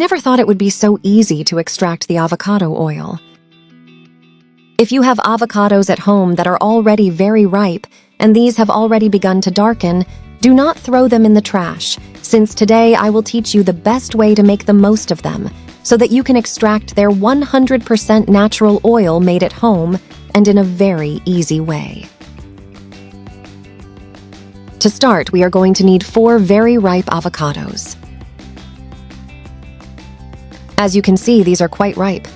never thought it would be so easy to extract the avocado oil. If you have avocados at home that are already very ripe, and these have already begun to darken, do not throw them in the trash, since today I will teach you the best way to make the most of them, so that you can extract their 100% natural oil made at home and in a very easy way. To start, we are going to need 4 very ripe avocados. As you can see, these are quite ripe.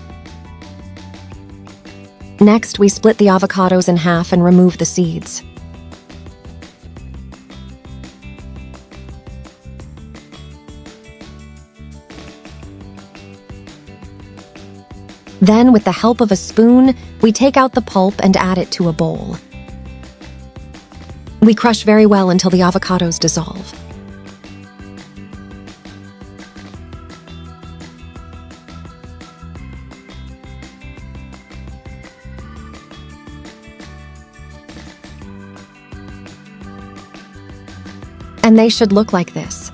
Next, we split the avocados in half and remove the seeds. Then, with the help of a spoon, we take out the pulp and add it to a bowl. We crush very well until the avocados dissolve. And they should look like this.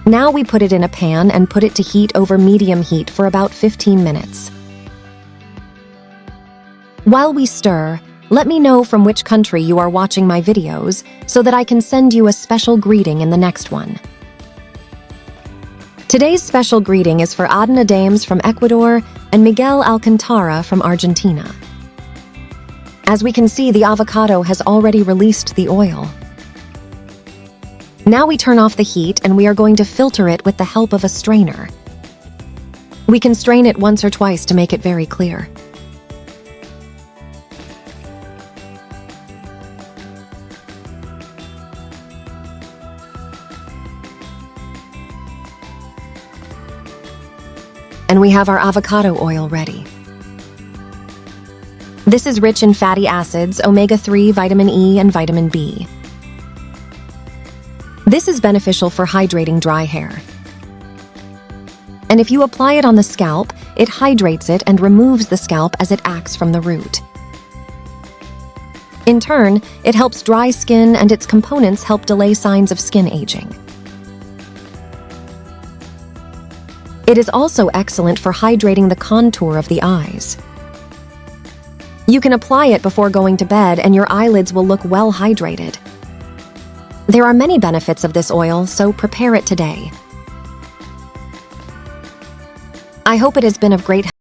Now we put it in a pan and put it to heat over medium heat for about 15 minutes. While we stir, let me know from which country you are watching my videos so that I can send you a special greeting in the next one. Today's special greeting is for Adna Dames from Ecuador and Miguel Alcantara from Argentina. As we can see, the avocado has already released the oil. Now we turn off the heat and we are going to filter it with the help of a strainer. We can strain it once or twice to make it very clear. And we have our avocado oil ready. This is rich in fatty acids, omega-3, vitamin E, and vitamin B. This is beneficial for hydrating dry hair. And if you apply it on the scalp, it hydrates it and removes the scalp as it acts from the root. In turn, it helps dry skin and its components help delay signs of skin aging. It is also excellent for hydrating the contour of the eyes. You can apply it before going to bed and your eyelids will look well hydrated. There are many benefits of this oil, so prepare it today. I hope it has been of great help.